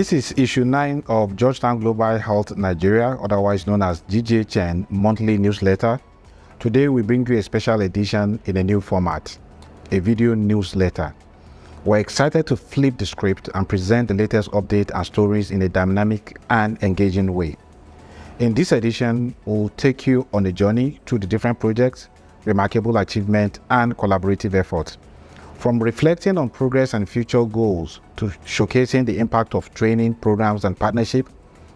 This is issue 9 of Georgetown Global Health Nigeria, otherwise known as GGHN monthly newsletter. Today we bring you a special edition in a new format, a video newsletter. We're excited to flip the script and present the latest update and stories in a dynamic and engaging way. In this edition, we'll take you on a journey through the different projects, remarkable achievements, and collaborative efforts. From reflecting on progress and future goals to showcasing the impact of training, programs, and partnership,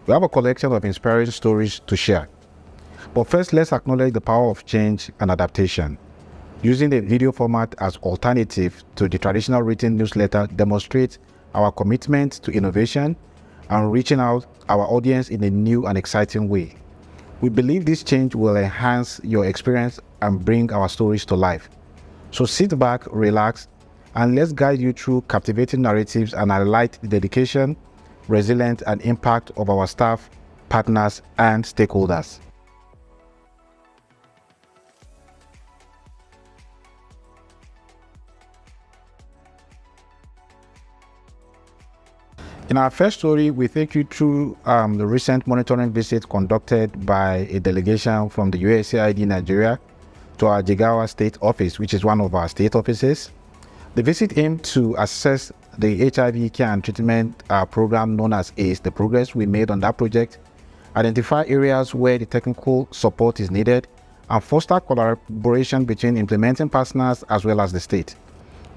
we have a collection of inspiring stories to share. But first, let's acknowledge the power of change and adaptation. Using the video format as alternative to the traditional written newsletter demonstrates our commitment to innovation and reaching out our audience in a new and exciting way. We believe this change will enhance your experience and bring our stories to life. So sit back, relax, and let's guide you through captivating narratives and highlight the dedication, resilience, and impact of our staff, partners, and stakeholders. In our first story, we take you through the recent monitoring visit conducted by a delegation from the USAID Nigeria to our Jigawa State Office, which is one of our state offices. The visit aimed to assess the HIV care and treatment program known as ACE, the progress we made on that project, identify areas where the technical support is needed, and foster collaboration between implementing partners as well as the state.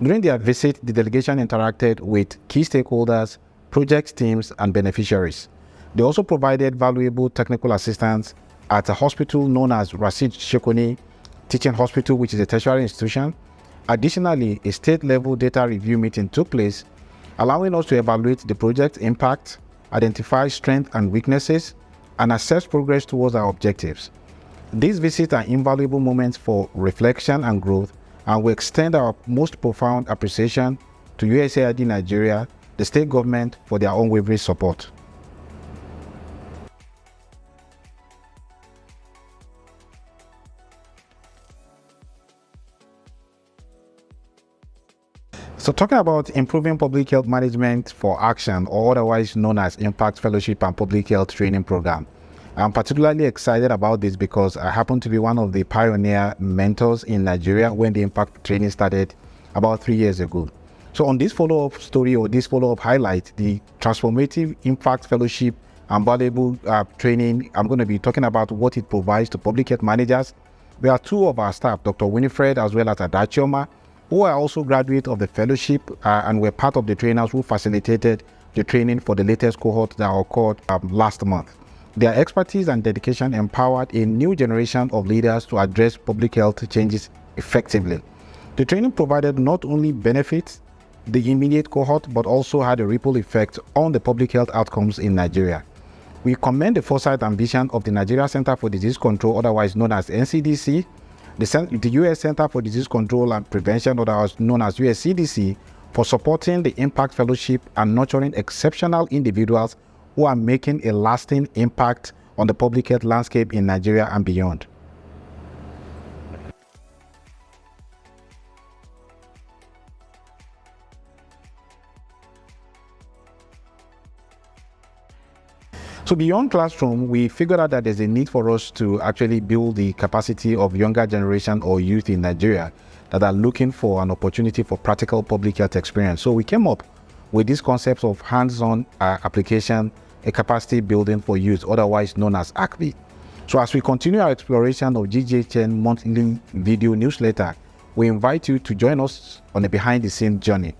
During their visit, the delegation interacted with key stakeholders, project teams, and beneficiaries. They also provided valuable technical assistance at a hospital known as Rashid Shekoni Teaching Hospital, which is a tertiary institution. Additionally, a state-level data review meeting took place, allowing us to evaluate the project's impact, identify strengths and weaknesses, and assess progress towards our objectives. These visits are invaluable moments for reflection and growth, and we extend our most profound appreciation to USAID Nigeria, the state government, for their unwavering support. So talking about improving public health management for action, or otherwise known as Impact Fellowship and Public Health Training Program. I'm particularly excited about this because I happen to be one of the pioneer mentors in Nigeria when the Impact training started about 3 years ago. So on this follow-up story, or this follow-up highlight, the Transformative Impact Fellowship and valuable training, I'm going to be talking about what it provides to public health managers. There are two of our staff, Dr. Winifred as well as Adachioma, who are also graduates of the fellowship and were part of the trainers who facilitated the training for the latest cohort that occurred last month. Their expertise and dedication empowered a new generation of leaders to address public health changes effectively. The training provided not only benefits the immediate cohort, but also had a ripple effect on the public health outcomes in Nigeria. We commend the foresight and vision of the Nigeria Center for Disease Control, otherwise known as NCDC, the U.S. Center for Disease Control and Prevention, otherwise known as USCDC, for supporting the Impact Fellowship and nurturing exceptional individuals who are making a lasting impact on the public health landscape in Nigeria and beyond. So beyond classroom, we figured out that there's a need for us to actually build the capacity of younger generation or youth in Nigeria that are looking for an opportunity for practical public health experience. So we came up with this concept of hands-on application, a capacity building for youth, otherwise known as ACPI. So as we continue our exploration of GGHN monthly video newsletter, we invite you to join us on a behind-the-scenes journey.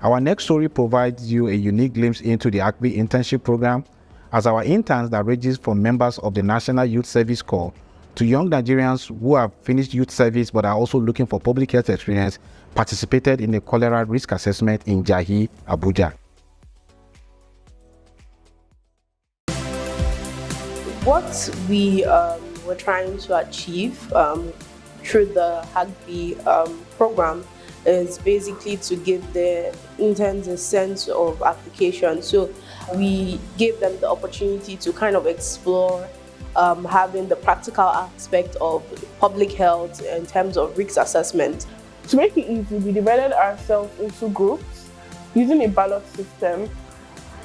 Our next story provides you a unique glimpse into the ACPI internship program, as our interns that ranges from members of the National Youth Service Corps to young Nigerians who have finished youth service but are also looking for public health experience participated in a cholera risk assessment in Jahi, Abuja. What we were trying to achieve through the HAGB program is basically to give the interns a sense of application. So we gave them the opportunity to kind of explore having the practical aspect of public health in terms of risk assessment. To make it easy, we divided ourselves into groups using a ballot system.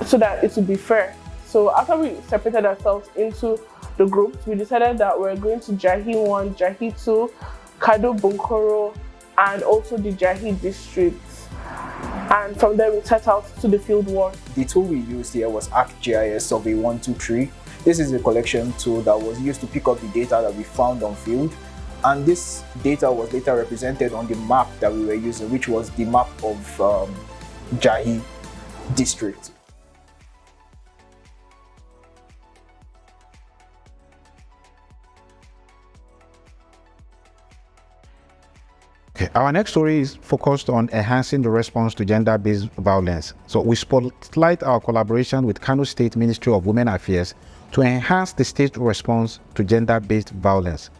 so that it would be fair. So after we separated ourselves into the groups, we decided that we're going to Jahi 1, Jahi 2, Kado Bunkoro, and also the Jahi districts. And from there, we set out to the field work. The tool we used here was ArcGIS Survey 123. This is a collection tool that was used to pick up the data that we found on field. And this data was later represented on the map that we were using, which was the map of Jahi district. Okay, our next story is focused on enhancing the response to gender-based violence. So we spotlight our collaboration with Kano State Ministry of Women Affairs to enhance the state response to gender-based violence.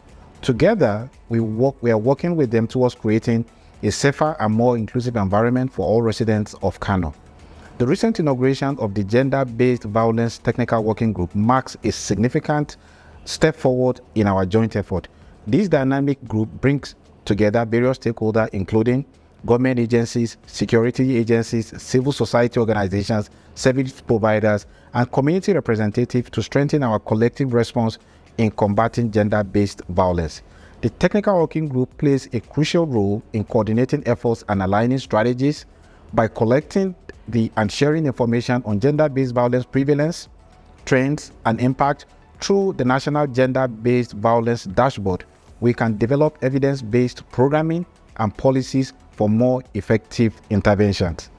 Together, we are working with them towards creating a safer and more inclusive environment for all residents of Kano. The recent inauguration of the Gender-Based Violence Technical Working Group marks a significant step forward in our joint effort. This dynamic group brings together various stakeholders, including government agencies, security agencies, civil society organizations, service providers, and community representatives to strengthen our collective response in combating gender-based violence. The technical working group plays a crucial role in coordinating efforts and aligning strategies by collecting and sharing information on gender-based violence prevalence, trends, and impact through the National Gender-Based Violence Dashboard. We can develop evidence-based programming and policies for more effective interventions.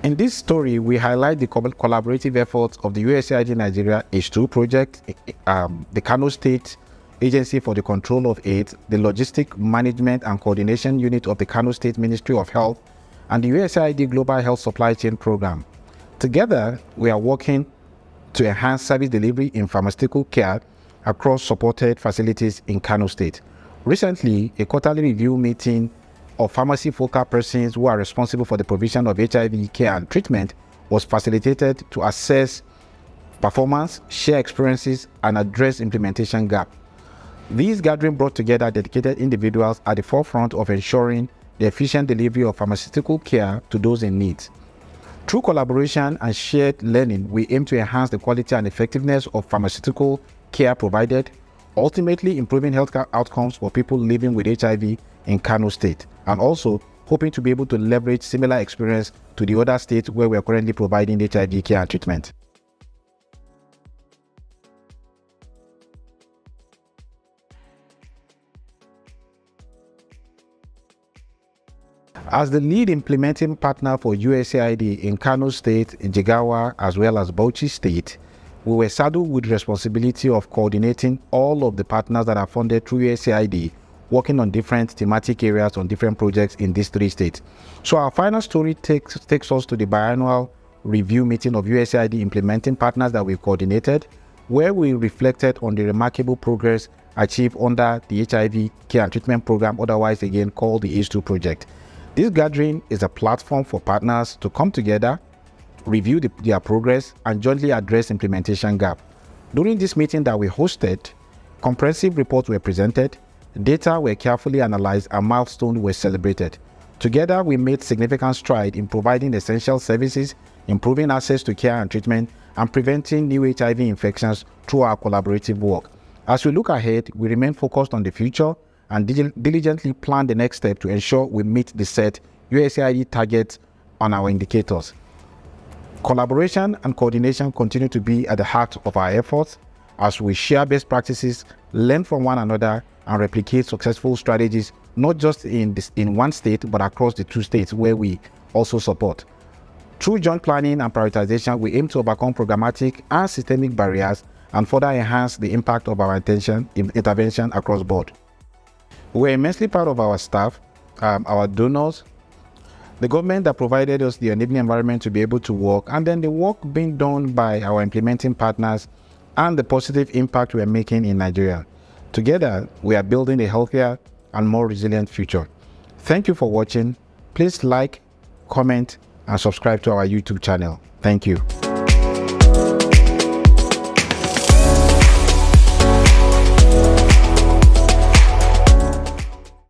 In this story, we highlight the collaborative efforts of the USAID Nigeria H2 project, the Kano State Agency for the Control of AIDS, the Logistic Management and Coordination Unit of the Kano State Ministry of Health, and the USAID Global Health Supply Chain Program. Together, we are working to enhance service delivery in pharmaceutical care across supported facilities in Kano State. Recently, a quarterly review meeting of pharmacy focal persons who are responsible for the provision of HIV care and treatment was facilitated to assess performance, share experiences, and address implementation gap. These gatherings brought together dedicated individuals at the forefront of ensuring the efficient delivery of pharmaceutical care to those in need. Through collaboration and shared learning, we aim to enhance the quality and effectiveness of pharmaceutical care provided, ultimately improving healthcare outcomes for people living with HIV in Kano State, and also hoping to be able to leverage similar experience to the other states where we are currently providing HIV care and treatment. As the lead implementing partner for USAID in Kano State, Jigawa, as well as Bauchi State, we were saddled with responsibility of coordinating all of the partners that are funded through USAID, working on different thematic areas on different projects in these three states. So our final story takes us to the biannual review meeting of USAID implementing partners that we coordinated, where we reflected on the remarkable progress achieved under the HIV care and treatment program, otherwise again called the H2 project. This gathering is a platform for partners to come together, review their progress, and jointly address implementation gap. During this meeting that we hosted, comprehensive reports were presented, data were carefully analyzed, and milestones were celebrated. Together, we made significant strides in providing essential services, improving access to care and treatment, and preventing new HIV infections through our collaborative work. As we look ahead, we remain focused on the future and diligently plan the next step to ensure we meet the set USAID targets on our indicators. Collaboration and coordination continue to be at the heart of our efforts as we share best practices, learn from one another, and replicate successful strategies, not just in one state, but across the two states where we also support. Through joint planning and prioritization, we aim to overcome programmatic and systemic barriers and further enhance the impact of our intervention across board. We're immensely proud of our staff, our donors, the government that provided us the enabling environment to be able to work, and then the work being done by our implementing partners and the positive impact we are making in Nigeria. Together, we are building a healthier and more resilient future. Thank you for watching. Please like, comment, and subscribe to our YouTube channel. Thank you.